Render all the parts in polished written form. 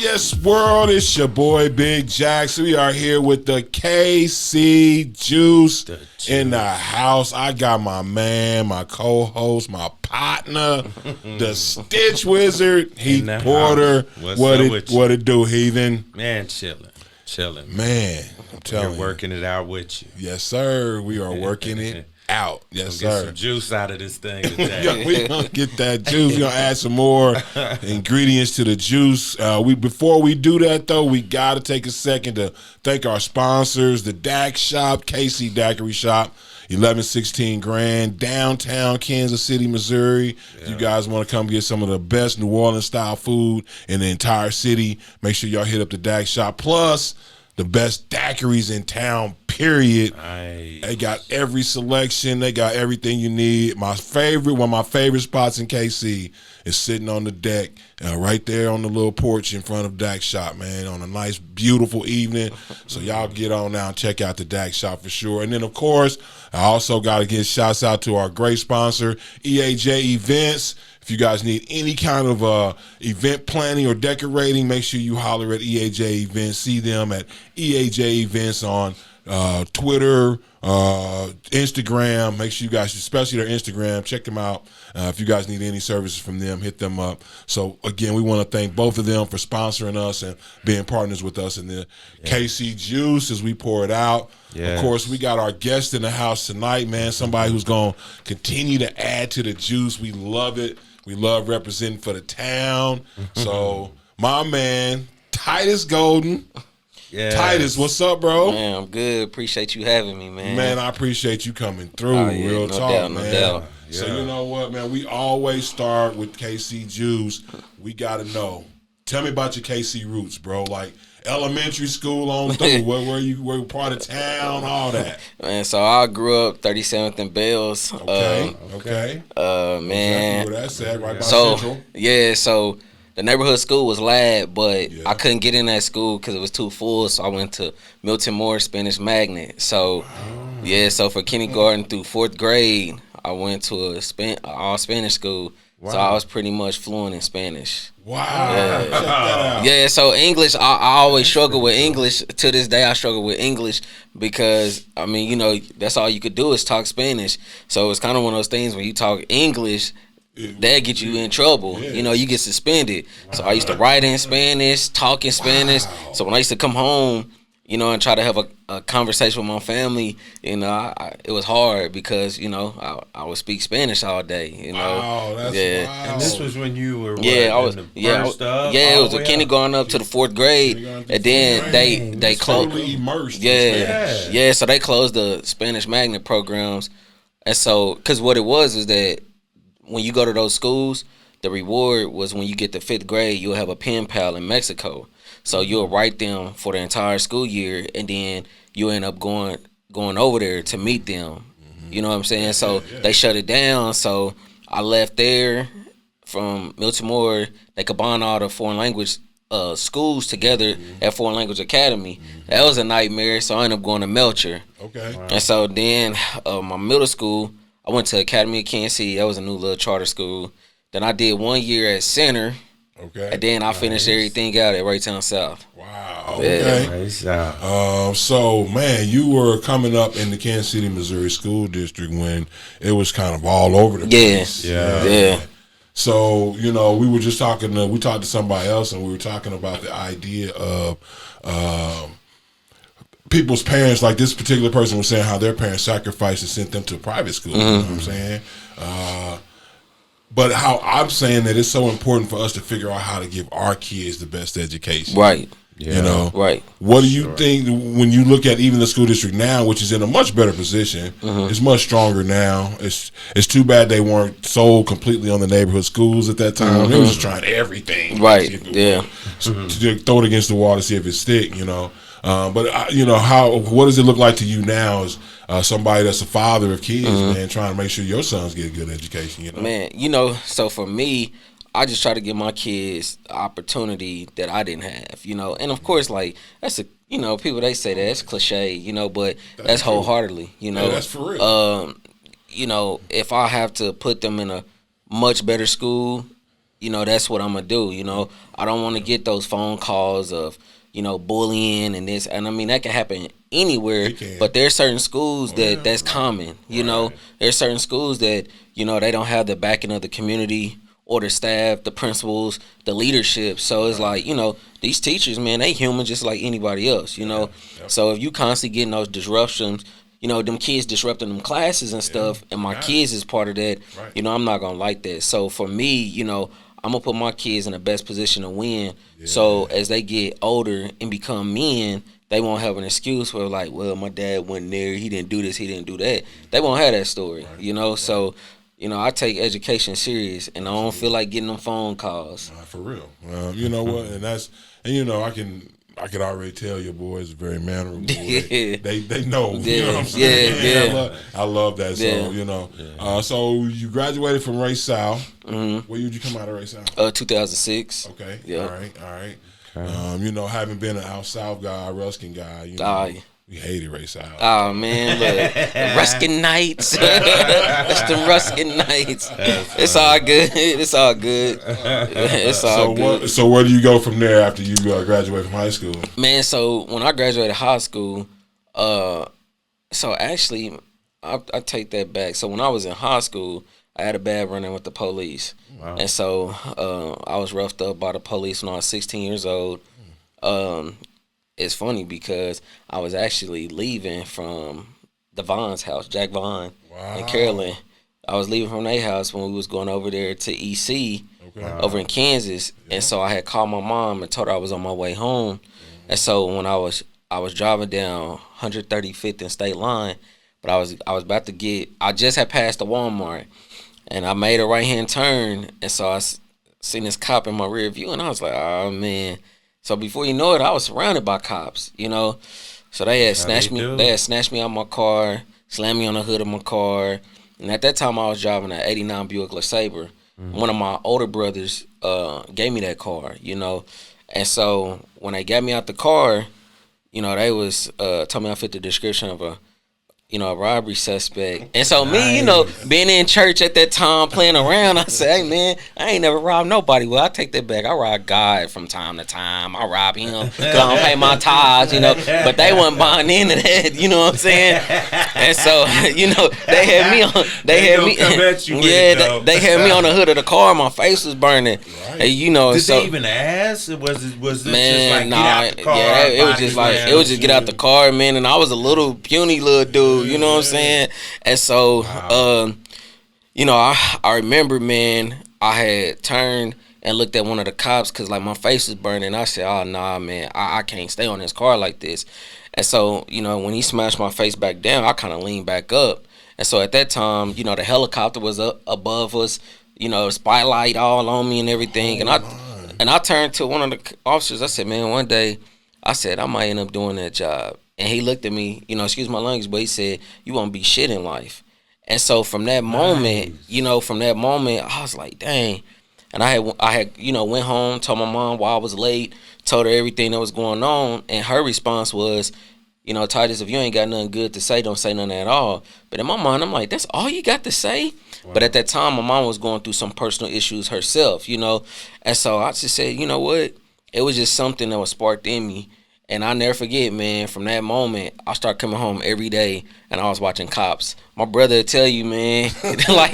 Yes, world, it's your boy Big Jackson. We are here with the KC Juice in the house. I got my man, my co-host, my partner, the Stitch Wizard, Heath Porter. What it do, heathen? Man, chilling. Man, I'm telling you. We're working it out with you. Yes, sir. We are working it out. Yes, sir. Get some juice out of this thing today. Yeah, we gonna get that juice. We gonna add some more ingredients to the juice. Before we do that though, we gotta take a second to thank our sponsors, the DAC Shop, KC Daiquiri Shop, 1116 Grand, downtown Kansas City, Missouri. Yeah. If you guys want to come get some of the best New Orleans style food in the entire city, make sure y'all hit up the DAC Shop. Plus, the best daiquiris in town, period. Nice. They got every selection. They got everything you need. One of my favorite spots in KC is sitting on the deck, right there on the little porch in front of DAC Shop, man, on a nice, beautiful evening. So y'all get on now and check out the DAC Shop for sure. And then, of course, I also got to give shouts out to our great sponsor, EAJ Events. If you guys need any kind of event planning or decorating, make sure you holler at EAJ Events. See them at EAJ Events on Twitter, Instagram. Make sure you guys, especially their Instagram, check them out. If you guys need any services from them, hit them up. So, again, we want to thank both of them for sponsoring us and being partners with us in the KC Juice as we pour it out. Yes. Of course, we got our guest in the house tonight, man, somebody who's going to continue to add to the juice. We love it. We love representing for the town. So, my man, Titus Golden. Yeah. Titus, what's up, bro? Man, I'm good. Appreciate you having me, man. Man, I appreciate you coming through. Oh, yeah, Real no talk, doubt, man. No doubt. So you know what, man? We always start with KC Juice. We got to know. Tell me about your KC roots, bro. Like elementary school on through. Where you part of town, all that. Man, so I grew up 37th and Bells. Okay. Man. Exactly where that's at, right by so, Central. Yeah, so the neighborhood school was Lad, but I couldn't get in that school because it was too full, so I went to Milton Moore Spanish Magnet. So, so for kindergarten through 4th grade, I went to a all Spanish school. Wow. So I was pretty much fluent in Spanish. Wow. Yeah. Check that out. Yeah, so English, I always struggle with English. To this day, I struggle with English because, I mean, you know, that's all you could do is talk Spanish. So it's kind of one of those things when you talk English, that get you in trouble. Yeah. You know, you get suspended. So I used to write in Spanish, talk in Spanish. So when I used to come home, you know, and try to have a conversation with my family, you know, it was hard because, you know, I would speak Spanish all day, you know. Wow, that's wild. And this was when you were it was a kindergarten up to the 4th grade, and then they closed. Totally immersed. Yeah, so they closed the Spanish Magnet programs, and so because what it was is that when you go to those schools, the reward was when you get to 5th grade, you'll have a pen pal in Mexico. So you'll write them for the entire school year, and then you end up going over there to meet them. Mm-hmm. You know what I'm saying? So they shut it down. So I left there from Milton Moore. They combined all the foreign language schools together at Foreign Language Academy. That was a nightmare. So I ended up going to Melcher. Okay. Wow. And so then my middle school, I went to Academy of Kansas City. That was a new little charter school. Then I did 1 year at Center. Okay. And then I finished everything out at Raytown South. Wow. Okay. Nice. So, man, you were coming up in the Kansas City, Missouri school district when it was kind of all over the place. Yeah. So, you know, we talked to somebody else, and we were talking about the idea of people's parents, like this particular person was saying how their parents sacrificed and sent them to private school. Mm-hmm. You know what I'm saying? But how I'm saying that it's so important for us to figure out how to give our kids the best education. Right. Yeah. You know? Right. What do you think when you look at even the school district now, which is in a much better position, it's much stronger now. It's too bad they weren't sold completely on the neighborhood schools at that time. They was just trying everything. Right. Yeah. To throw it against the wall to see if it stick, you know. But you know, what does it look like to you now as somebody that's a father of kids, man, trying to make sure your sons get a good education, you know? Man, you know, so for me, I just try to give my kids the opportunity that I didn't have, you know. And of course, like that's a, you know, people they say that's cliche, you know, but that's wholeheartedly, you know. Yeah, that's for real. You know, if I have to put them in a much better school, you know, that's what I'm gonna do. You know, I don't want to get those phone calls of, you know, bullying and this, and I mean that can happen anywhere. But there's certain schools that's common. You know, there's certain schools that, you know, they don't have the backing of the community or the staff, the principals, the leadership. So it's like, you know, these teachers, man, they human just like anybody else. You know, so if you constantly getting those disruptions, you know, them kids disrupting them classes and stuff, and my kids is part of that, you know, I'm not going to like that. So for me, you know, I'm going to put my kids in the best position to win. So as they get older and become men, they won't have an excuse for like, well, my dad wasn't there, he didn't do this, he didn't do that. They won't have that story, you know. So, you know, I take education serious, and I don't feel like getting them phone calls. For real. You know what? And you know, I could already tell your boys are very mannerable. They know. You know what I'm saying? I love that. So, you know. So you graduated from Ray South. When did you come out of Ray South? 2006. Okay. Yeah. All right. You know, having been an out South guy, Ruskin guy, you know, we hated Ray South. Oh man, look, Ruskin Nights. That's the Ruskin Nights. It's all good. It's all good. It's all good. So where do you go from there after you graduate from high school? Man, so when I graduated high school, so actually, I take that back. So when I was in high school, I had a bad run-in with the police. Wow. And so I was roughed up by the police when I was 16 years old. It's funny because I was actually leaving from the Vaughn's house, Jack Vaughn and Carolyn. I was leaving from their house when we was going over there to EC over in Kansas. And so I had called my mom and told her I was on my way home. And so when I was driving down 135th and State Line, but I was about to I just had passed the Walmart, and I made a right-hand turn, and so I seen this cop in my rear view, and I was like, oh, man. So before you know it, I was surrounded by cops, you know. So they had snatched me. They had snatched me out of my car, slammed me on the hood of my car, and at that time I was driving an '89 Buick LeSabre. One of my older brothers gave me that car, you know. And so when they got me out the car, you know, they was told me I fit the description of a robbery suspect. And so me, you know, being in church at that time, playing around, I said, hey, man, I ain't never robbed nobody. Well, I take that back. I rob God from time to time. I rob him because I don't pay my tithes, you know. But they wasn't buying into that, you know what I'm saying? And so, you know, they had me on, they had me on the hood of the car. My face was burning. Right. And, you know, did they even ask? Was it man, just like, nah, get out the car? Yeah, it was just like, it was just get out the car, man. And I was a little puny little dude. You know what I'm saying? And so, you know, I remember, man, I had turned and looked at one of the cops because, like, my face was burning. I said, oh, nah, man, I can't stay on this car like this. And so, you know, when he smashed my face back down, I kind of leaned back up. And so at that time, you know, the helicopter was up above us, you know, spotlight all on me and everything. And I turned to one of the officers. I said, man, one day, I said, I might end up doing that job. And he looked at me, you know, excuse my language, but he said, you won't be shit in life. And so from that moment, you know, I was like, dang. And I had, you know, went home, told my mom why I was late, told her everything that was going on. And her response was, you know, Titus, if you ain't got nothing good to say, don't say nothing at all. But in my mind, I'm like, that's all you got to say? Wow. But at that time, my mom was going through some personal issues herself, you know. And so I just said, you know what? It was just something that was sparked in me. And I never forget, man, from that moment, I started coming home every day, and I was watching Cops. My brother would tell you, man, like,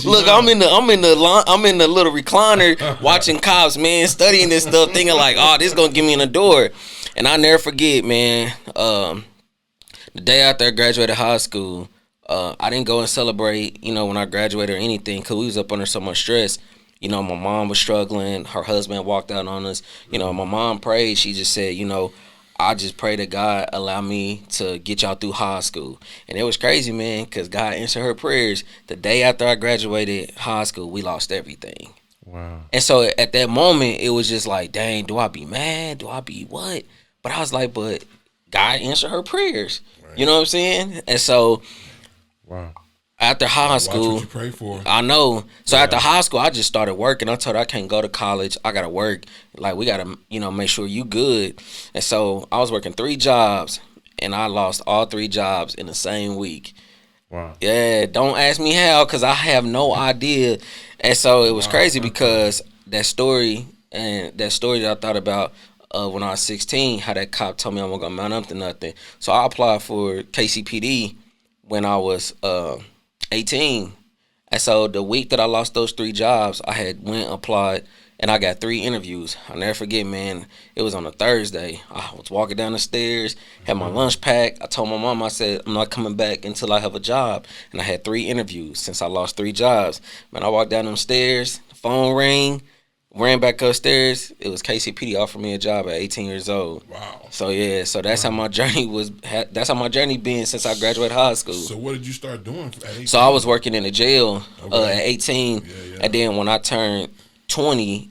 look, I'm in the little recliner watching Cops, man, studying this stuff, thinking like, oh, this is gonna get me in the door. And I never forget, man, the day after I graduated high school, I didn't go and celebrate, you know, when I graduated or anything, because we was up under so much stress. You know, my mom was struggling. Her husband walked out on us. You know, my mom prayed. She just said, you know, I just pray that God allow me to get y'all through high school. And it was crazy, man, because God answered her prayers. The day after I graduated high school, we lost everything. Wow. And so at that moment, it was just like, dang, do I be mad? Do I be what? But I was like, but God answered her prayers. Right. You know what I'm saying? And so, wow. after high Watch school, what you pray for. I know. So after high school, I just started working. I told her I can't go to college. I gotta work. Like we gotta, make sure you good. And so I was working 3 jobs, and I lost all 3 jobs in the same week. Wow. Yeah, don't ask me how, cause I have no idea. And so it was crazy because that story that I thought about when I was 16, how that cop told me I wasn't gonna mount up to nothing. So I applied for KCPD when I was 18. And so the week that I lost those 3 jobs, I had went applied, and I got 3 interviews. I'll never forget, man. It was on a Thursday. I was walking down the stairs, had my lunch pack. I told my mom, I said, I'm not coming back until I have a job. And I had 3 interviews since I lost 3 jobs. Man, I walked down them stairs, the phone rang, ran back upstairs. It was KCPD offered me a job at 18 years old. Wow. So yeah, so that's how my journey that's how my journey been since I graduated high school. So what did you start doing at 18? So I was working in the jail at 18, Yeah. and then when I turned 20,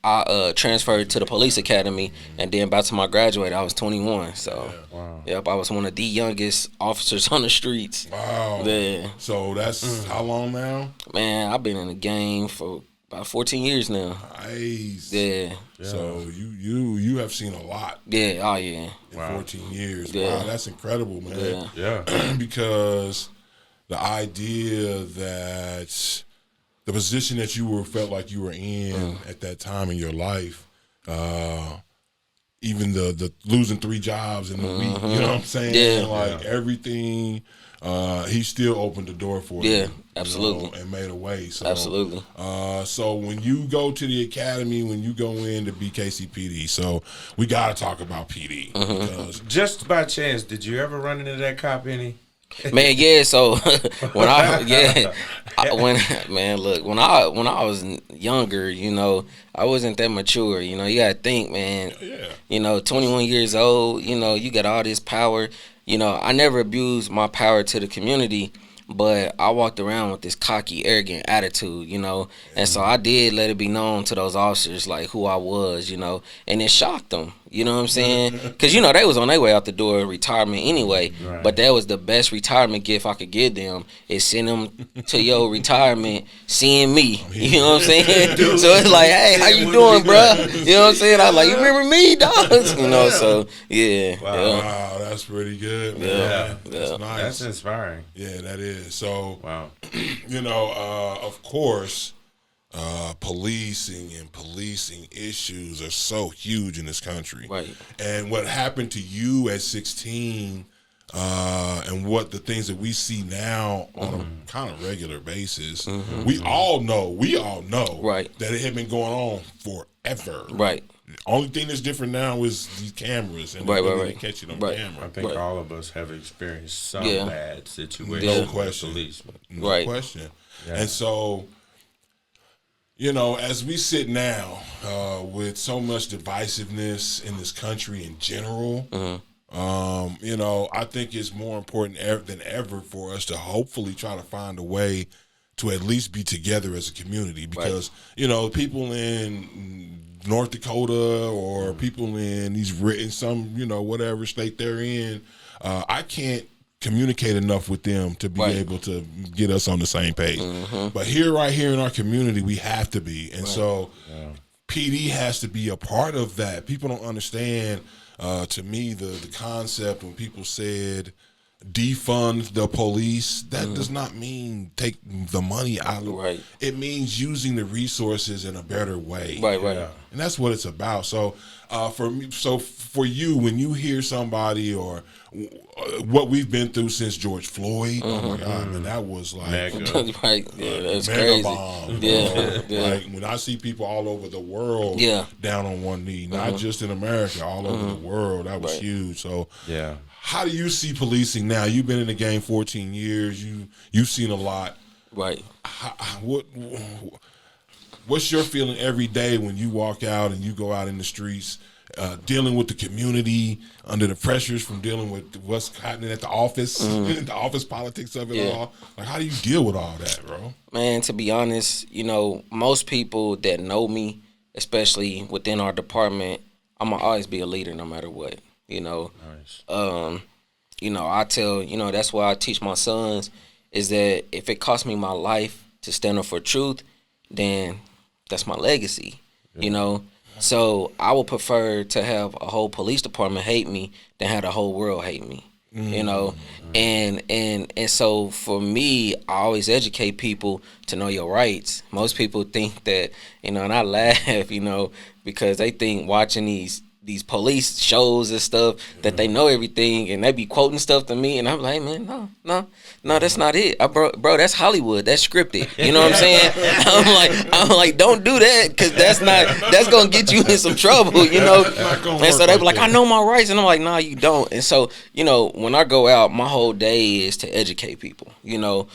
I transferred to the police academy, and then by the time I graduated, I was 21. So, yep, I was one of the youngest officers on the streets. Wow. Yeah. So that's how long now? Man, I've been in the game for about 14 years now. Nice. Yeah. So you have seen a lot. Yeah. Oh yeah. In 14 years. Yeah. Wow, that's incredible, man. Yeah. Because the idea that the position that you felt like you were in at that time in your life, even the losing 3 jobs in a week, you know what I'm saying? Yeah. Like everything, he still opened the door for you. Yeah, absolutely. And made a way. So, Absolutely. So when you go to the academy, when you go in to be KCPD, so we got to talk about PD. Because Just by chance, did you ever run into that cop any? Man, yeah. So when when I was younger, I wasn't that mature. You gotta think, man. Yeah. 21 years old. You got all this power. I never abused my power to the community, but I walked around with this cocky, arrogant attitude. And so I did let it be known to those officers like who I was. And it shocked them. You know what I'm saying? Because, they was on their way out the door of retirement anyway. Right. But that was the best retirement gift I could give them, is send them to your retirement seeing me. You know what I'm saying? So it's like, hey, how you doing, bro? You know what I'm saying? I was like, you remember me, dog? So, yeah. Wow, that's pretty good, man. Yeah. That's nice. That's inspiring. Yeah, that is. So, Wow. Of course, policing and policing issues are so huge in this country. Right. And what happened to you at 16, and what the things that we see now on a kind of regular basis, we all know Right. that it had been going on forever. Right. The only thing that's different now is these cameras and Right. catch it on Right. camera. I think Right. all of us have experienced some Yeah. bad situations No with question. police. No Right. question. Yeah. And so, as we sit now with so much divisiveness in this country in general, I think it's more important than ever for us to hopefully try to find a way to at least be together as a community, because people in North Dakota or people in some whatever state they're in, I can't communicate enough with them to be able to get us on the same page. But right here in our community, we have to be. And so PD has to be a part of that. People don't understand, to me, the concept when people said defund the police, that does not mean take the money out of it. Right. It means using the resources in a better way. Right. And that's what it's about. So for you, when you hear somebody or what we've been through since George Floyd, oh my God, man, that was like Right. Yeah, that's mega crazy. bomb. Yeah. Like when I see people all over the world down on one knee, not just in America, all over the world, that was huge. So Yeah. how do you see policing now? You've been in the game 14 years. You've seen a lot. Right. What's your feeling every day when you walk out and you go out in the streets, dealing with the community, under the pressures from dealing with what's happening at the office, the office politics of it all? Like, how do you deal with all that, bro? Man, to be honest, most people that know me, especially within our department, I'm going to always be a leader no matter what, Nice. I tell, that's why I teach my sons, is that if it costs me my life to stand up for truth, then that's my legacy, you know. So I would prefer to have a whole police department hate me than have the whole world hate me, you know. And so for me, I always educate people to know your rights. Most people think that, you know, and I laugh, you know, because they think watching these police shows and stuff that they know everything, and they be quoting stuff to me, and I'm like, man, no, that's not it. Bro, that's Hollywood. That's scripted. You know what I'm saying? I'm like, don't do that, because that's gonna get you in some trouble, you know. And so they be like, I know my rights, and I'm like, nah, you don't. And so, you know, when I go out, my whole day is to educate people. You know,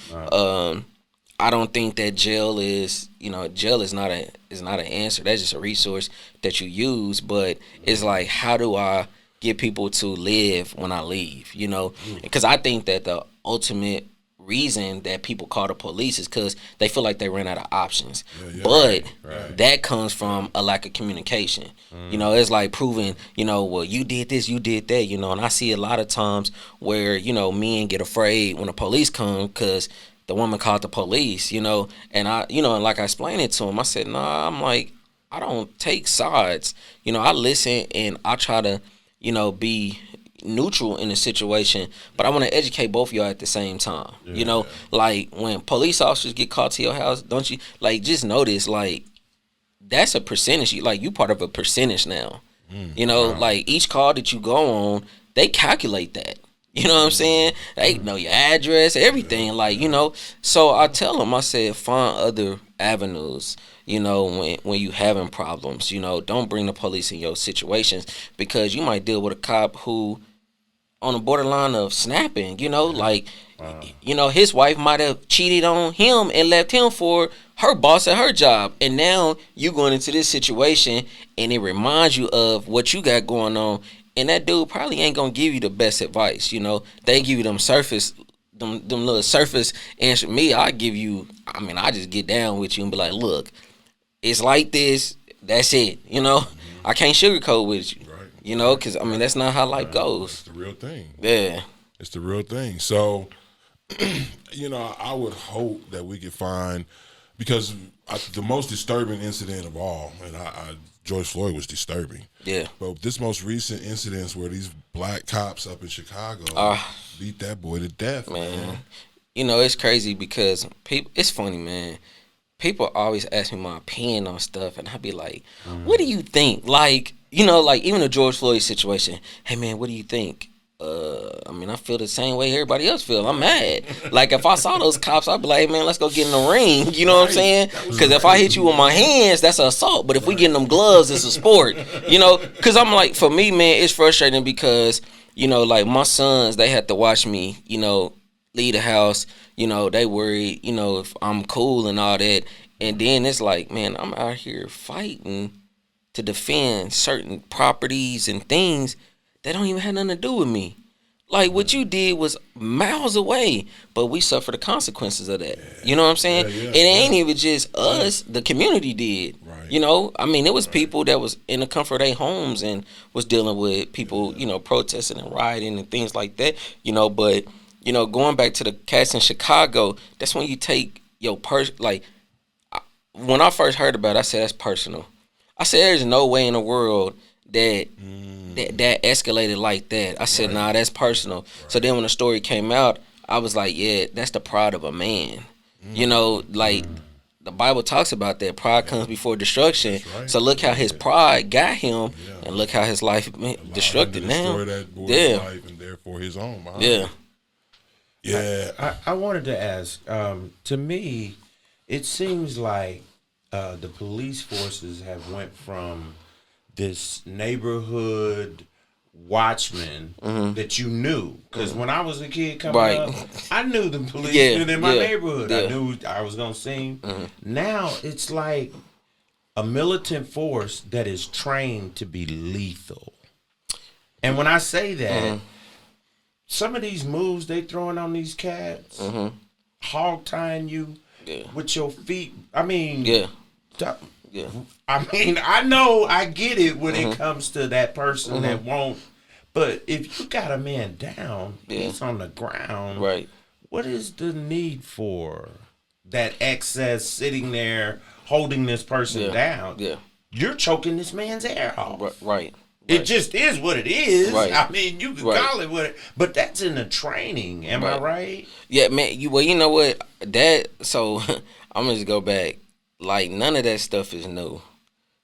I don't think that jail is not an answer. That's just a resource that you use. But it's like, how do I get people to live when I leave? You know, because I think that the ultimate reason that people call the police is because they feel like they ran out of options. But that comes from a lack of communication. You know, it's like proving, you know, well, you did this, you did that, you know. And I see a lot of times where, you know, men get afraid when the police come because the woman called the police, you know, and and like I explained it to him, I said, nah, I'm like, I don't take sides. You know, I listen and I try to, you know, be neutral in the situation, but I want to educate both of y'all at the same time. You know, like when police officers get called to your house, don't you, like, just notice, like, that's a percentage. Like, you part of a percentage now. You know, like each call that you go on, they calculate that. You know what I'm saying? They know your address, everything. Like, you know, so I tell them, I said, find other avenues, you know, when you having problems. You know, don't bring the police in your situations, because you might deal with a cop who on the borderline of snapping, you know, like, you know, his wife might have cheated on him and left him for her boss at her job. And now you going into this situation and it reminds you of what you got going on. And that dude probably ain't gonna give you the best advice, you know. They give you them little surface answer. Me, I just get down with you and be like, look, it's like this. That's it, you know. I can't sugarcoat with you, you know, because I mean that's not how life goes. It's the real thing. Yeah, it's the real thing. So, you know, I would hope that we could find, because the most disturbing incident of all, and George Floyd was disturbing. Yeah. But this most recent incidents where these black cops up in Chicago beat that boy to death, man. You know, it's crazy because it's funny, man. People always ask me my opinion on stuff, and I be like, what do you think? Like, you know, like even the George Floyd situation. Hey, man, what do you think? I mean, I feel the same way everybody else feel. I'm mad. Like, if I saw those cops, I'd be like, hey, man, let's go get in the ring. You know what I'm saying? Because if I hit you with my hands, that's an assault. But if we get in them gloves, it's a sport. You know? Because I'm like, for me, man, it's frustrating because, you know, like my sons, they had to watch me, you know, leave the house. You know, they worry, you know, if I'm cool and all that. And then it's like, man, I'm out here fighting to defend certain properties and things that don't even have nothing to do with me. Like, what you did was miles away, but we suffer the consequences of that. You know what I'm saying? It ain't even just us. The community did. You know? I mean, it was people that was in the comfort of their homes and was dealing with people, you know, protesting and rioting and things like that. You know, but, you know, going back to the cats in Chicago, that's when you take your like, when I first heard about it, I said, that's personal. I said, there's no way in the world that that escalated like that. I said, nah, that's personal. So then when the story came out, I was like, yeah, that's the pride of a man. You know, like the Bible talks about that. Pride comes before destruction. So look how his pride got him, and look how his life destructed now. Destroy that boy's life and therefore his own. I wanted to ask, to me, it seems like the police forces have went from this neighborhood watchman that you knew. Because when I was a kid coming up, I knew the policemen in my neighborhood. I knew I was going to see him. Now it's like a militant force that is trained to be lethal. And when I say that, some of these moves they throwing on these cats, hog tying you with your feet. I mean, I mean, I know, I get it when it comes to that person that won't. But if you got a man down, he's on the ground. what is the need for that excess sitting there holding this person down? Yeah. You're choking this man's air off. Right. It just is what it is. Right. I mean, you can call it what it, but that's in the training. Am I right? Yeah, man. You know what? So I'm gonna just go back. Like, none of that stuff is new.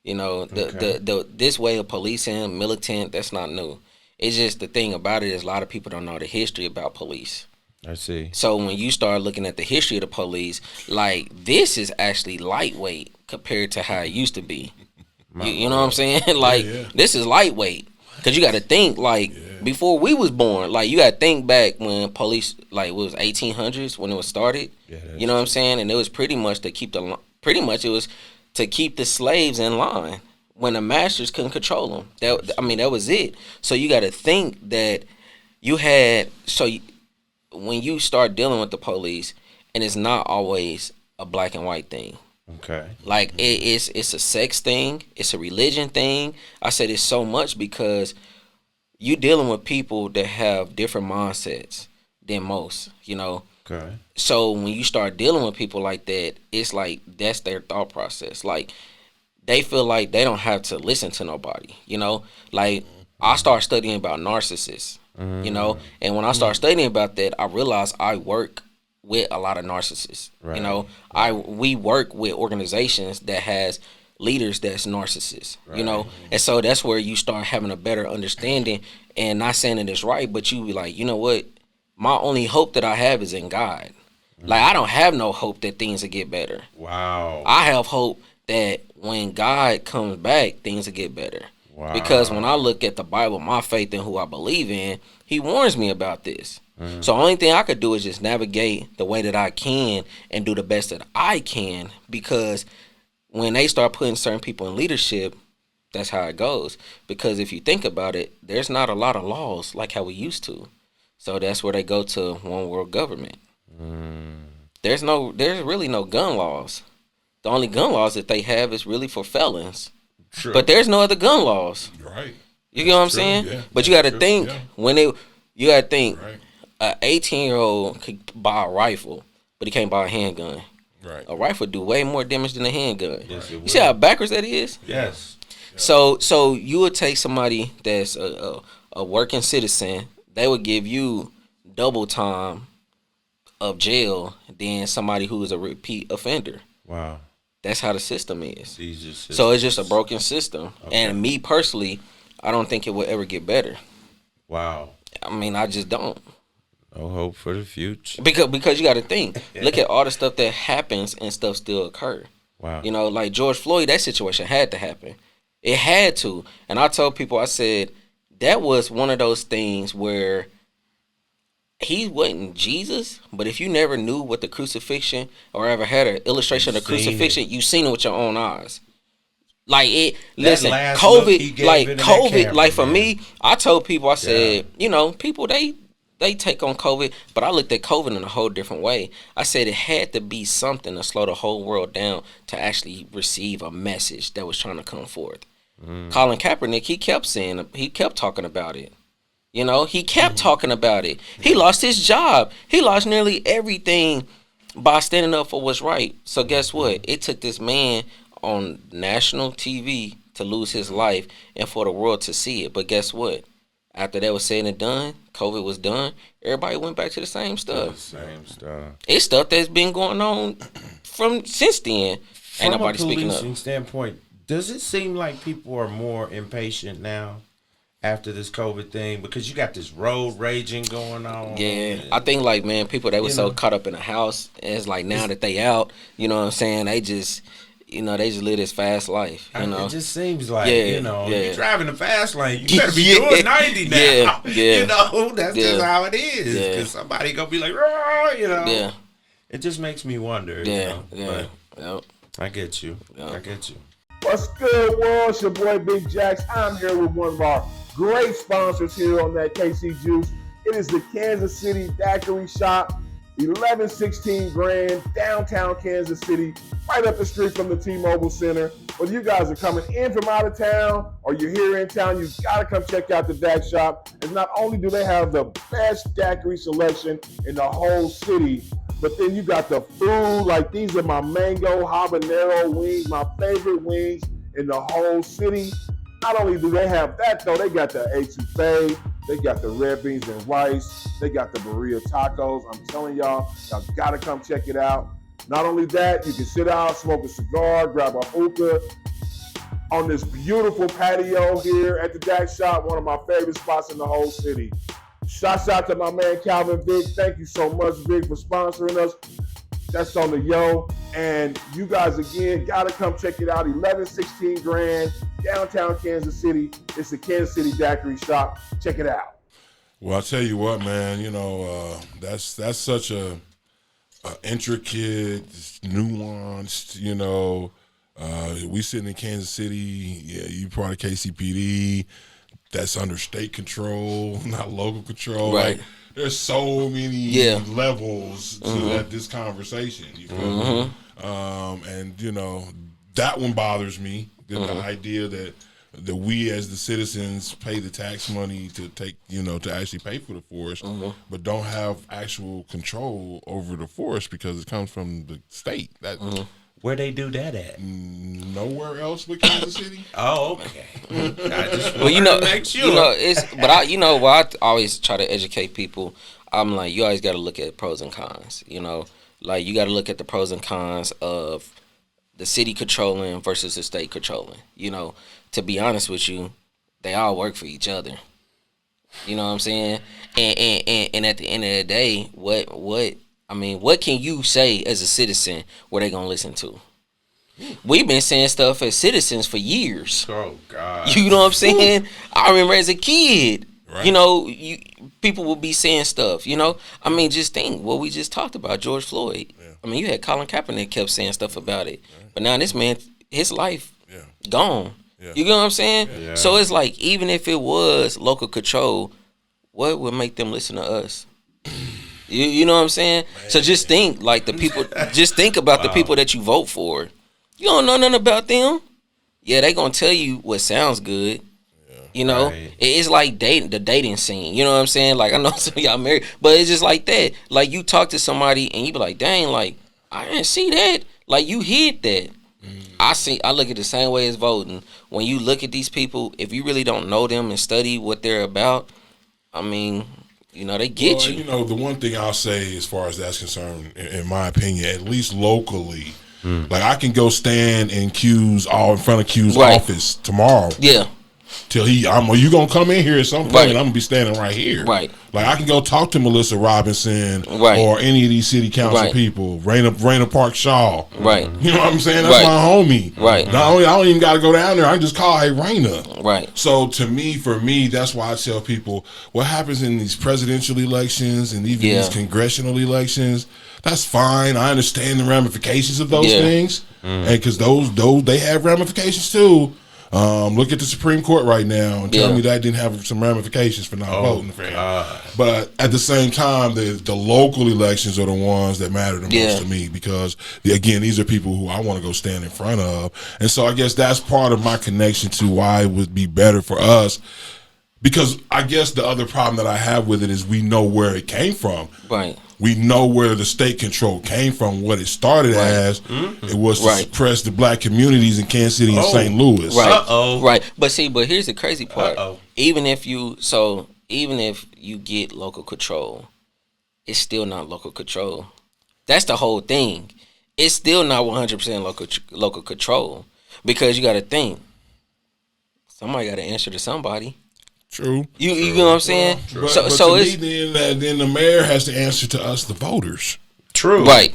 You know, this way of policing, militant, that's not new. It's just the thing about it is a lot of people don't know the history about police. I see. So when you start looking at the history of the police, like, this is actually lightweight compared to how it used to be. You know what I'm saying? Like, this is lightweight. Because you got to think, like, before we was born, like, you got to think back when police, like, it was 1800s when it was started. Yeah, you know what I'm saying? And it was pretty much to keep it was to keep the slaves in line when the masters couldn't control them. That was it. So you got to think that you had, when you start dealing with the police, and it's not always a black and white thing. Okay. Like, it's a sex thing. It's a religion thing. I said it's so much because you dealing with people that have different mindsets than most, you know. Okay. So when you start dealing with people like that, it's like that's their thought process. Like, they feel like they don't have to listen to nobody, you know. Like, I start studying about narcissists, you know. And when I start studying about that, I realized I work with a lot of narcissists. Right. You know, we work with organizations that has leaders that's narcissists. Right. You know, and so that's where you start having a better understanding. And not saying that it's right, but you be like, you know what? My only hope that I have is in God. Like, I don't have no hope that things will get better. Wow. I have hope that when God comes back, things will get better. Wow. Because when I look at the Bible, my faith in who I believe in, He warns me about this. So the only thing I could do is just navigate the way that I can and do the best that I can, because when they start putting certain people in leadership, that's how it goes. Because if you think about it, there's not a lot of laws like how we used to. So that's where they go to one world government. There's really no gun laws. The only gun laws that they have is really for felons. True. But there's no other gun laws. Right. You get what I'm saying? Yeah. But you got to think you got to think. Right. An 18-year-old could buy a rifle, but he can't buy a handgun. Right. A rifle do way more damage than a handgun. Yes, you see how backwards that is? Yes. So you would take somebody that's a working citizen, they would give you double time of jail than somebody who is a repeat offender. Wow. That's how the system is. So it's just a broken system. Okay. And me personally, I don't think it will ever get better. Wow. I mean, I just don't. No hope for the future. Because you got to think. Look at all the stuff that happens and stuff still occur. Wow. You know, like George Floyd, that situation had to happen. It had to. And I told people, I said, that was one of those things where he wasn't Jesus, but if you never knew what the crucifixion or ever had an illustration of the crucifixion, you seen it with your own eyes. Like, listen, COVID, like for me, I told people, I said, you know, people, they take on COVID, but I looked at COVID in a whole different way. I said it had to be something to slow the whole world down to actually receive a message that was trying to come forth. Colin Kaepernick, he kept talking about it. You know, he kept talking about it. He lost his job. He lost nearly everything by standing up for what's right. So guess what? It took this man on national TV to lose his life and for the world to see it. But guess what? After that was said and done, COVID was done, everybody went back to the same stuff. It's stuff that's been going on since then. Ain't nobody speaking up. From a policing standpoint, does it seem like people are more impatient now after this COVID thing? Because you got this road raging going on. Yeah, I think, like, man, people, they were so caught up in the house. And it's like now that they out, you know what I'm saying, they just live this fast life. You know, it just seems like, you're driving the fast lane. You better be doing 90 now. Yeah. You know, that's just how it is. Because somebody gonna be like, you know. Yeah. It just makes me wonder. Yeah. You know? But I get you. I get you. What's good, world? It's your boy Big Jax. I'm here with one of our great sponsors here on that KC Juice. It is the Kansas City Daiquiri Shop, 1116 Grand, downtown Kansas City, right up the street from the T-Mobile Center. Whether you guys are coming in from out of town or you're here in town, you gotta come check out the Dak Shop. And not only do they have the best daiquiri selection in the whole city, but then you got the food. Like, these are my mango habanero wings, my favorite wings in the whole city. Not only do they have that though, they got the etouffee, they got the red beans and rice, they got the burrito tacos. I'm telling y'all gotta come check it out. Not only that, you can sit out, smoke a cigar, grab a hookah on this beautiful patio here at the Dak Shop, one of my favorite spots in the whole city. Shouts out to my man Calvin Vick. Thank you so much, Vic, for sponsoring us. That's on the yo. And you guys, again, gotta come check it out. 1116 Grand, downtown Kansas City. It's the Kansas City Daiquiri Shop. Check it out. Well, I'll tell you what, man, that's such a intricate, nuanced, we sitting in Kansas City, you part of KCPD, that's under state control, not local control. Right. Like, there's so many levels to this conversation. You feel me? And that one bothers me. The idea that we as the citizens pay the tax money to take, to actually pay for the forest, but don't have actual control over the forest because it comes from the state. That Where they do that at? Nowhere else but Kansas City. Oh, okay. I just well, to make sure. I always try to educate people. I'm like, you always got to look at pros and cons. Like, you got to look at the pros and cons of the city controlling versus the state controlling. To be honest with you, they all work for each other. You know what I'm saying? And at the end of the day, what can you say as a citizen where they gonna listen to? We've been saying stuff as citizens for years. Oh God. You know what I'm saying? I remember as a kid, right. People would be saying stuff. Just think what we just talked about, George Floyd. Yeah. You had Colin Kaepernick kept saying stuff about it, right. But now this man, his life gone. Yeah. You know what I'm saying? Yeah. So it's like, even if it was local control, what would make them listen to us? You know what I'm saying? Man. So just think, like, the people. Just think about the people that you vote for. You don't know nothing about them. Yeah, they gonna tell you what sounds good. Yeah. Right. It's like the dating scene. You know what I'm saying? Like, I know some of y'all married, but it's just like that. Like, you talk to somebody and you be like, dang, like, I didn't see that. Like, you hid that. I look at it the same way as voting. When you look at these people, if you really don't know them and study what they're about, they get you. The one thing I'll say as far as that's concerned, in my opinion, at least locally, like, I can go stand in in front of Q's office tomorrow. Yeah. Till you gonna come in here at some point, and I'm gonna be standing right here. Right. Like, I can go talk to Melissa Robinson or any of these city council people, Raina Park Shaw. Right. You know what I'm saying? That's my homie. Right. Not only I don't even gotta go down there, I just call, hey, Raina. Right. So for me, that's why I tell people what happens in these presidential elections and even these congressional elections, that's fine. I understand the ramifications of those things. And because those they have ramifications too. Look at the Supreme Court right now and tell me that didn't have some ramifications for not voting for him. But at the same time, the local elections are the ones that matter the most to me because, again, these are people who I want to go stand in front of. And so I guess that's part of my connection to why it would be better for us. Because I guess the other problem that I have with it is we know where it came from. Right. We know where the state control came from, what it started as. It was to suppress the black communities in Kansas City and St. Louis. Right. Right. But here's the crazy part. Even if you get local control, it's still not local control. That's the whole thing. It's still not 100% local control because you got to think. Somebody got to answer to somebody. True. You know what I'm saying? But to me, then the mayor has to answer to us, the voters. True. Right.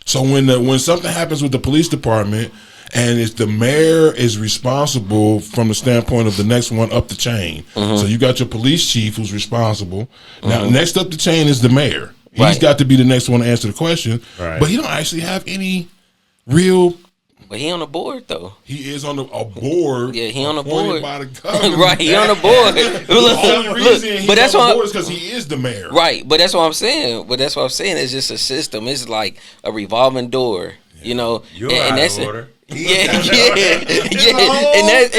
So when something happens with the police department, and it's the mayor is responsible from the standpoint of the next one up the chain. So you got your police chief who's responsible. Now next up the chain is the mayor. He's got to be the next one to answer the question. Right. But he don't actually have any real. But he on the board though. He is on a board. Yeah, he on the board. By the government. Right, he on the board. The only reason he's on the board is because he is the mayor. Right, but that's what I'm saying. It's just a system. It's like a revolving door. You know, You're out of order. Yeah, and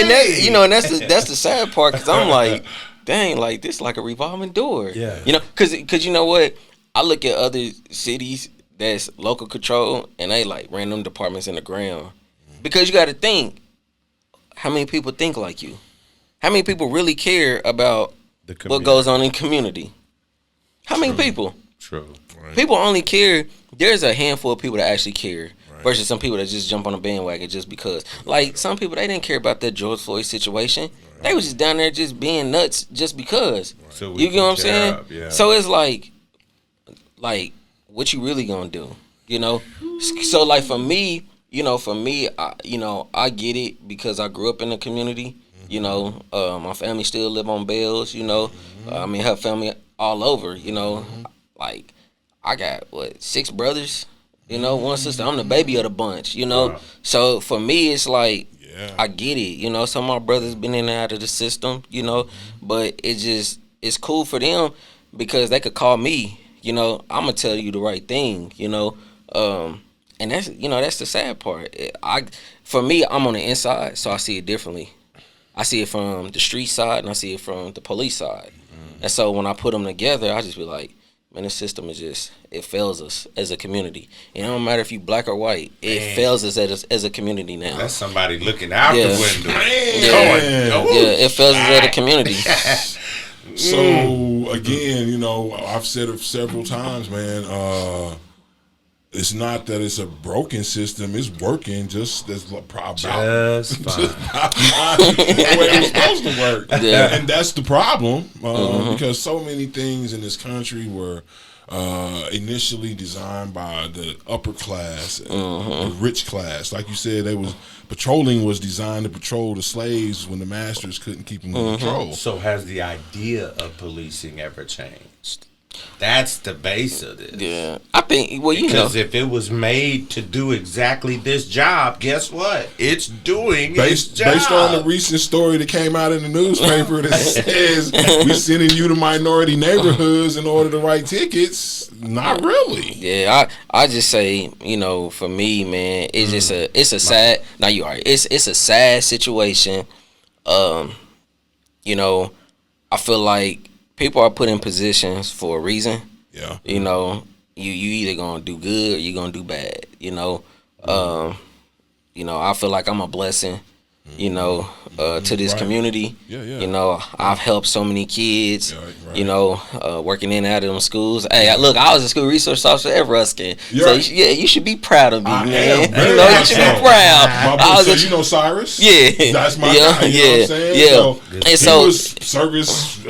that you know, and that's the sad part because I'm like, dang, like this like a revolving door. Yeah, you know, because you know what, I look at other cities that's local control and they like random departments in the ground because you got to think how many people think like you, how many people really care about what goes on in community, how many people. True. Right. People only care. There's a handful of people that actually care versus some people that just jump on a bandwagon just because. Like some people, they didn't care about that George Floyd situation. Right. They was just down there just being nuts just because. Right. So you get what I'm saying? Yeah. So it's like, what you really gonna do? You know? So like for me, I get it because I grew up in the community. You know, my family still live on Bells. You know, I mean, her family all over. You know, like I got 6 brothers. You know, 1 sister. I'm the baby of the bunch. You know, so for me, it's like I get it. You know, some of my brothers been in and out of the system. You know, but it's cool for them because they could call me. You know, I'm gonna tell you the right thing. You know, and that's the sad part. For me, I'm on the inside, so I see it differently. I see it from the street side and I see it from the police side. And so when I put them together, I just be like, man, this system is it fails us as a community. And it don't matter if you black or white, it fails us as a community now. That's somebody looking out the window. It fails us as a community. So again, you know, I've said it several times, man. It's not that it's a broken system; it's working just as about the way it was supposed to work. Yeah. And that's the problem because so many things in this country were initially designed by the upper class, the rich class. Like you said, patrolling was designed to patrol the slaves when the masters couldn't keep them in control. So has the idea of policing ever changed? That's the base of this. Yeah, I think. Well, because if it was made to do exactly this job, guess what? It's doing its job. Based on the recent story that came out in the newspaper that says we sending you to minority neighborhoods in order to write tickets. Not really. Yeah, I just say, you know, for me, man, it's a sad. Now you are. It's a sad situation. You know, I feel like people are put in positions for a reason. Yeah. You know, you either gonna do good or you gonna do bad. You know, I feel like I'm a blessing. You know, to this community. Yeah. You know, I've helped so many kids. Right. You know, working in and out of them schools. Hey, I was a school resource officer at Ruskin. So you should be proud of me, man. You know, you should be proud. You know Cyrus? Yeah, that's my guy. You know what I'm saying? Yeah, so he was service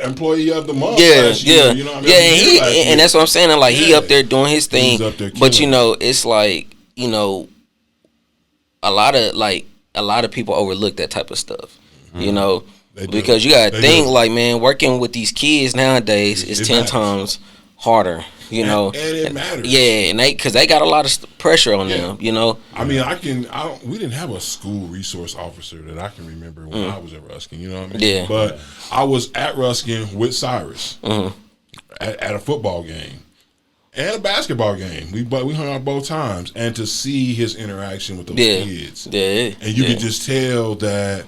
employee of the month. Last year, you know what I mean? And that's what I'm saying. Like he up there doing his thing. But you know, it's like, you know, a lot of people overlook that type of stuff, you know, because you got to think like, man, working with these kids nowadays is 10 times harder, you know. And it matters. Yeah, and because they got a lot of pressure on them, you know. I mean, we didn't have a school resource officer that I can remember when I was at Ruskin, you know what I mean? Yeah. But I was at Ruskin with Cyrus at a football game. And a basketball game. We hung out both times. And to see his interaction with those kids. Yeah. And you could just tell that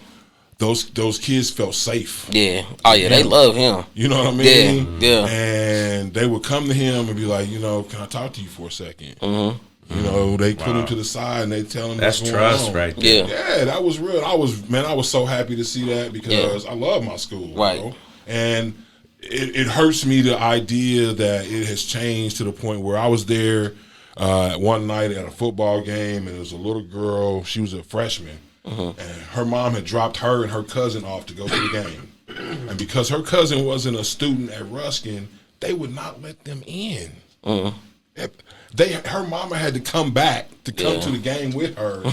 those kids felt safe. Yeah. Oh, yeah. They love him. You know what I mean? Yeah. And they would come to him and be like, you know, can I talk to you for a second? You know, they put him to the side and they tell him that's what's trust going on. right there. Yeah, that was real. I was so happy to see that because I love my school. Right. Bro. And it hurts me the idea that it has changed to the point where I was there one night at a football game and there was a little girl. She was a freshman, and her mom had dropped her and her cousin off to go to the game. And because her cousin wasn't a student at Ruskin, they would not let them in. Her mama had to come back to come to the game with her.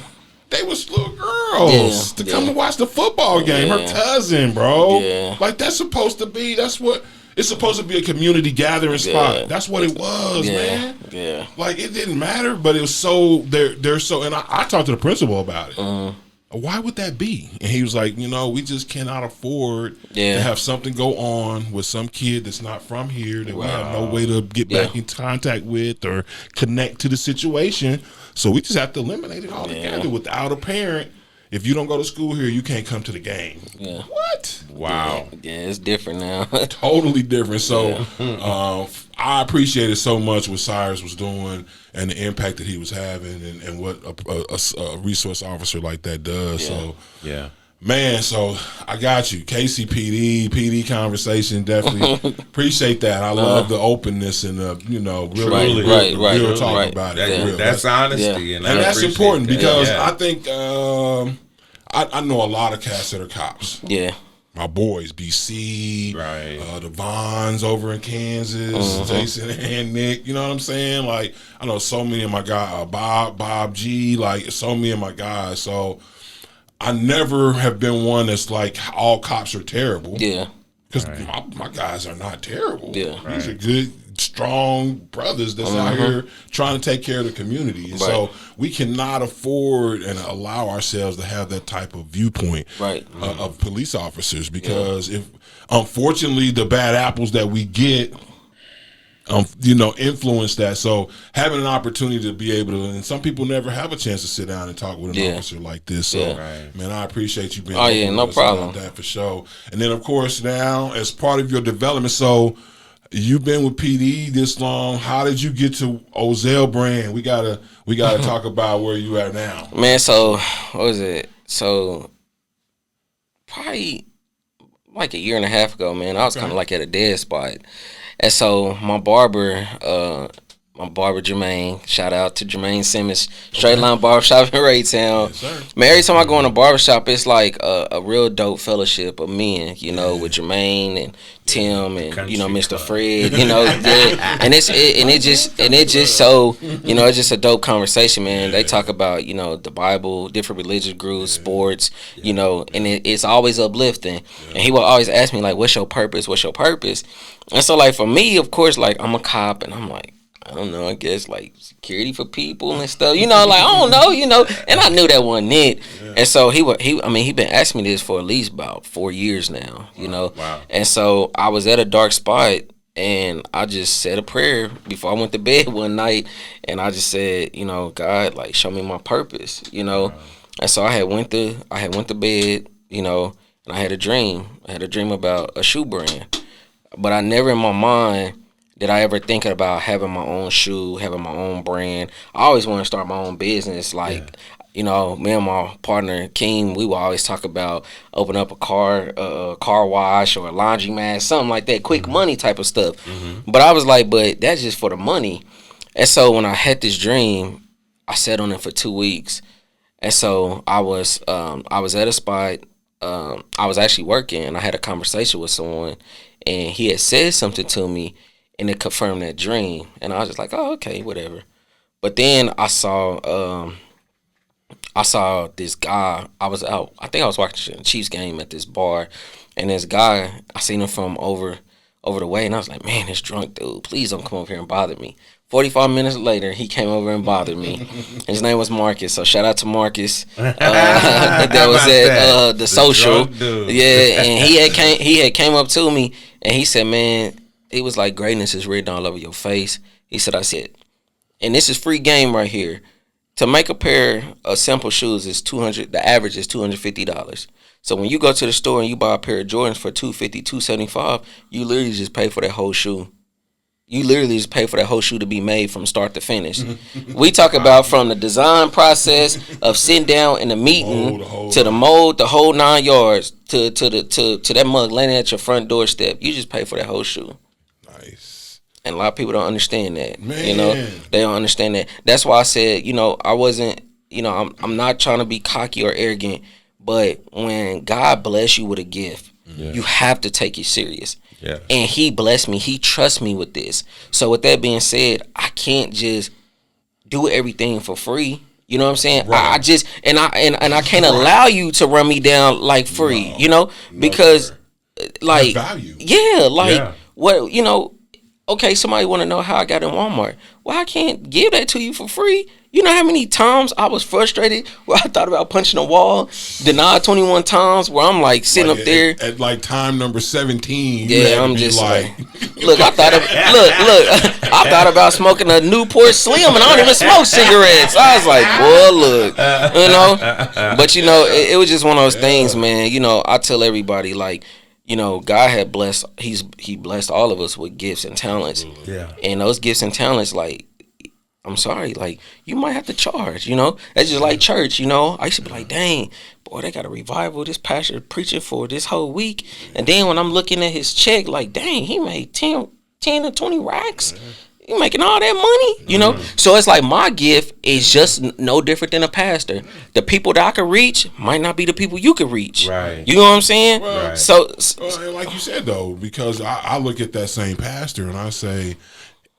They was little girls to come to watch the football game. Her cousin, bro. Yeah. Like it's supposed to be a community gathering spot. That's what it was, man. Yeah. Like it didn't matter, but it was so they're so. And I talked to the principal about it. why would that be? And he was like, we just cannot afford to have something go on with some kid that's not from here that we have no way to get back in contact with or connect to the situation. So we just have to eliminate it altogether. Without a parent, if you don't go to school here, you can't come to the game. Yeah. What? Wow. Yeah, it's different now. Totally different. So I appreciated so much what Cyrus was doing and the impact that he was having and what a resource officer like that does. So, man, so I got you. KCPD, PD conversation, definitely appreciate that. I love the openness and the, real talk about it. That's honesty. And that's important because I think I know a lot of cats that are cops. Yeah. My boys, BC, the Vons over in Kansas, Jason and Nick, you know what I'm saying? Like, I know so many of my guys, Bob G, like so many of my guys. So I never have been one that's like all cops are terrible. Yeah. Because my guys are not terrible. Yeah. These are good, strong brothers that's out here trying to take care of the community. And so we cannot afford and allow ourselves to have that type of viewpoint of police officers because if, unfortunately, the bad apples that we get influence that. So having an opportunity to be able to, and some people never have a chance to sit down and talk with an officer like this. So, man, I appreciate you being no problem. About that for sure. And then, of course, now as part of your development, so you've been with PD this long. How did you get to Ozell Brand? We gotta talk about where you are now, man. So what was it? So probably like a year and a half ago, man. I was kind of like at a dead spot. And so my barber Jermaine, shout out to Jermaine Simmons, Straight Line Barbershop in Raytown. Yes, man, every time I go in a barbershop, it's like a real dope fellowship of men, with Jermaine and Tim and Mr. Fred, and it just so it's just a dope conversation, man. They talk about the Bible, different religious groups, sports, and it's always uplifting. And he will always ask me like, "What's your purpose? What's your purpose?" And so like for me, of course, like I'm a cop, and I'm like, I don't know, I guess like security for people and stuff, like I don't know, and I knew that wasn't it. Yeah. And so he been asking me this for at least about 4 years now, Wow. And so I was at a dark spot and I just said a prayer before I went to bed one night, and I just said, God, like show me my purpose, Wow. And so I had went to bed, and I had a dream. I had a dream about a shoe brand, but I never in my mind did I ever think about having my own shoe, having my own brand. I always want to start my own business. Like, me and my partner, King, we will always talk about open up a car wash or a laundromat, something like that, quick money type of stuff. Mm-hmm. But I was like, but that's just for the money. And so when I had this dream, I sat on it for 2 weeks. And so I was at a spot. I was actually working, and I had a conversation with someone, and he had said something to me, and it confirmed that dream. And I was just like, oh, okay, whatever. But then I saw this guy. I was out. I think I was watching the Chiefs game at this bar, and this guy, I seen him from over the way, and I was like, man, this drunk dude, please don't come over here and bother me. 45 minutes later, he came over and bothered me. His name was Marcus, so shout out to Marcus. That was at the social. Yeah, and he had came up to me, and he said, man, he was like, greatness is written all over your face. He said, and this is free game right here. To make a pair of simple shoes is $200. The average is $250. So when you go to the store and you buy a pair of Jordans for $250, $275, you literally just pay for that whole shoe. You literally just pay for that whole shoe to be made from start to finish. We talk about from the design process of sitting down in the meeting to the mold, the whole 9 yards to that mug landing at your front doorstep. You just pay for that whole shoe. Nice. And a lot of people don't understand that. Man. They don't understand that. That's why I said, I wasn't, I'm not trying to be cocky or arrogant, but when God bless you with a gift, you have to take it serious. Yeah. And he blessed me. He trusts me with this. So with that being said, I can't just do everything for free. You know what I'm saying? Right. I just and I can't allow you to run me down like free. Because like value. Yeah, like what okay, somebody want to know how I got in Walmart. Well, I can't give that to you for free. You know how many times I was frustrated where I thought about punching a wall, denied 21 times where I'm like sitting up there. At like time number 17. Yeah, I'm just like, look, I thought about smoking a Newport Slim and I don't even smoke cigarettes. I was like, boy, look, you know. But, you know, it was just one of those things, man. You know, I tell everybody, like, you know, God had blessed, he blessed all of us with gifts and talents. Yeah. And those gifts and talents, like, I'm sorry, like, you might have to charge, you know? That's just like church, you know? I used to be like, dang, boy, they got a revival, this pastor preaching for this whole week. And then when I'm looking at his check, like, dang, he made 10 to 20 racks. You making all that money, you know? So it's like my gift is just no different than a pastor. The people that I could reach might not be the people you could reach. Right. You know what I'm saying? Right. So, and like you said, though, because I look at that same pastor and I say,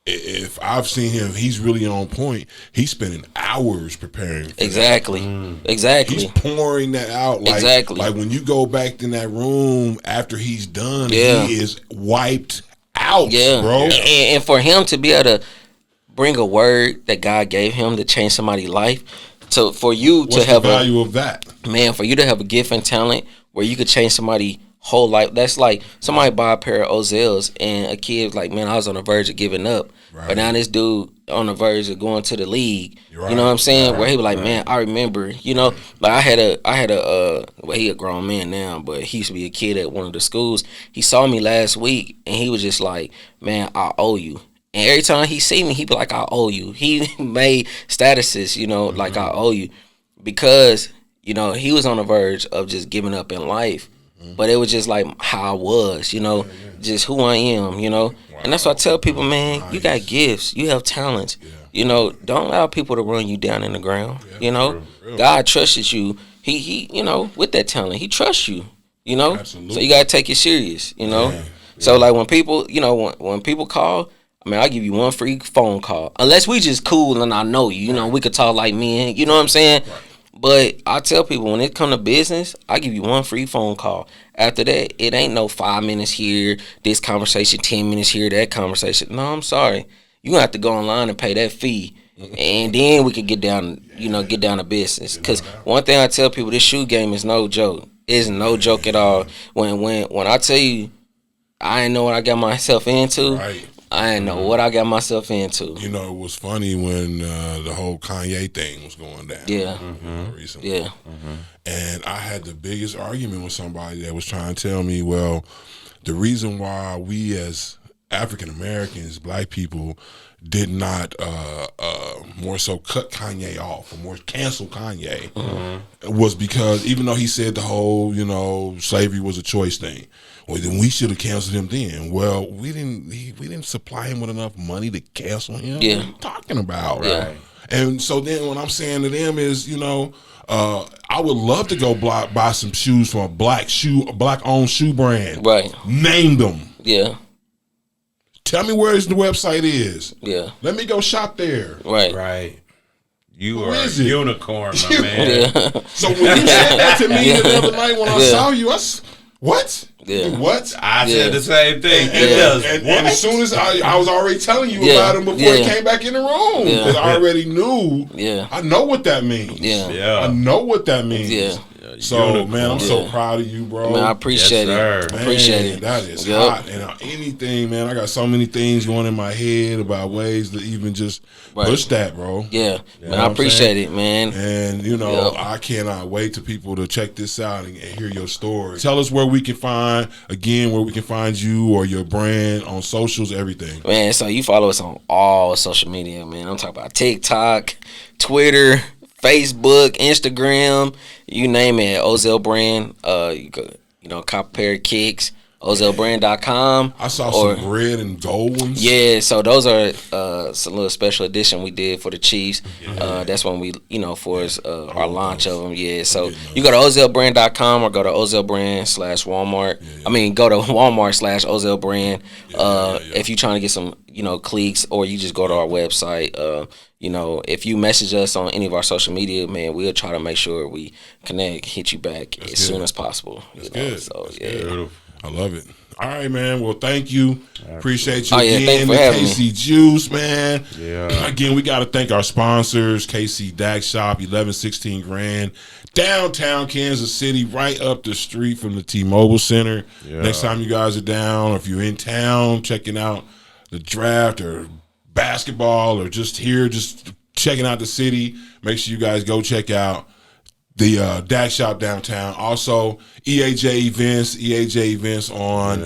if I've seen him, he's really on point. He's spending hours preparing. Exactly. Exactly. He's pouring that out. Like, Exactly. Like when you go back in that room after he's done, Yeah. he is wiped out, Yeah, bro. And for him to be able to bring a word that God gave him to change somebody's life, so for you What's to have the value of that? for you to have a gift and talent where you could change somebody's whole life. That's like somebody buy a pair of Ozells and a kid's like, man, I was on the verge of giving up, Right. but now this dude on the verge of going to the league. You're You know what I'm saying? right. Where he was like, man, I remember, you know, like I had a well, he a grown man now, but he used to be a kid at one of the schools. He saw me last week and he was just like, man, I owe you. And every time he see me, he be like, I owe you. He made statuses, you know, like I owe you, because, you know, he was on the verge of just giving up in life. But it was just like how I was, you know, just who I am, you know. And that's why I tell people, man, you got gifts, you have talents. You know, don't allow people to run you down in the ground. You know, God trusted you. He, you know, with that talent, He trusts you. You know, Absolutely. so you gotta take it serious. You know, so like when people, you know, when people call, I mean, I'll give you one free phone call, unless we just cool and I know you. You know, we could talk like men. You know what I'm saying? But I tell people, when it come to business, I give you one free phone call. After that, it ain't no 5 minutes here, this conversation, 10 minutes here, that conversation. No, I'm sorry. You gonna have to go online and pay that fee, and then we can get down, you know, get down to business. Because one thing I tell people, this shoe game is no joke. It's no joke at all. When I tell you, I didn't know what I got myself into. Right. I didn't know what I got myself into. You know, it was funny when the whole Kanye thing was going down. Yeah. Recently. Yeah. And I had the biggest argument with somebody that was trying to tell me, well, the reason why we as African Americans, black people, did not more so cut Kanye off or more cancel Kanye was because even though he said the whole, you know, slavery was a choice thing, well, then we should have canceled him then. Well, we didn't supply him with enough money to cancel him. Yeah. What are you talking about? Yeah. And so then what I'm saying to them is, you know, I would love to go buy some shoes from a black-owned shoe brand. Right. Name them. Yeah. Tell me where the website is. Yeah. Let me go shop there. Right. Right. You Who are a is it? unicorn, my man. Yeah. So when you said that to me the other night when I Yeah. saw you, what? Yeah. What? I Yeah. said the same thing. And, It does. and as soon as I was already telling you Yeah. about him before he Yeah. came back in the room, Yeah. because I already knew. Yeah. I know what that means. Yeah. I Yeah. know what that means. Yeah. So Unicorn. man, I'm so Yeah. proud of you, bro. Man, I appreciate Yes, sir. it. Appreciate Man, it. that is Yep. hot. And anything, man, I got so many things going in my head about ways to even just push that, bro. Yeah. know Man, what I I'm appreciate saying? it, man. And, you know, Yep. I cannot wait to people to check this out and hear your story. Tell us where we can find you or your brand on socials, everything. Man, so you follow us on all social media, man. I'm talking about TikTok, Twitter, Facebook, Instagram, you name it. Ozell Brand. You could, you know, cop a pair of kicks. OzellBrand.com. I saw some red and gold ones. Yeah, so those are some little special edition we did for the Chiefs. That's when we, you know, for our launch of them. Yeah, so you go to OzellBrand.com or go to OzellBrand/Walmart. I mean, go to Walmart/OzellBrand. If you're trying to get some, you know, cliques, or you just go to our website. You know, if you message us on any of our social media, man, we'll try to make sure we connect, hit you back as soon as possible. You know? good. So That's yeah. good. I love it. All right, man. Well, thank you. Appreciate you thanks again. for The having KC Juice, man. Yeah. Again, we got to thank our sponsors, KC Dak Shop, 1116 Grand, downtown Kansas City, right up the street from the T-Mobile Center. Yeah. Next time you guys are down, or if you're in town checking out the draft or basketball or just here, just checking out the city, make sure you guys go check out the Dak Shop downtown. Also, EAJ Events on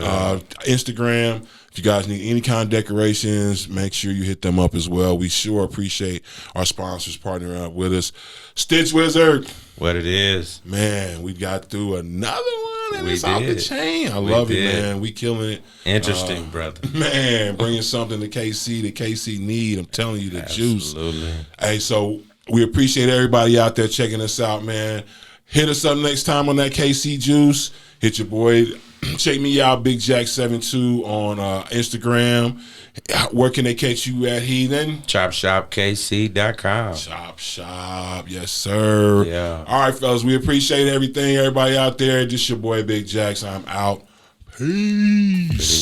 Instagram. If you guys need any kind of decorations, make sure you hit them up as well. We sure appreciate our sponsors partnering up with us. Stitch Wizard. What it is. Man, we got through another one and We it's off the did. chain. I We love it, did. man. We killing it. Interesting, brother. Man, bringing something to KC that KC need. I'm telling you, the juice. Absolutely. Hey, so we appreciate everybody out there checking us out, man. Hit us up next time on that KC Juice. Hit your boy. Check me out, Big Jack 72 on Instagram. Where can they catch you at, Heathen? ChopShopKC.com. Chop Shop. Yes, sir. Yeah. All right, fellas. We appreciate everything. Everybody out there. This your boy, Big Jacks. I'm out. Peace.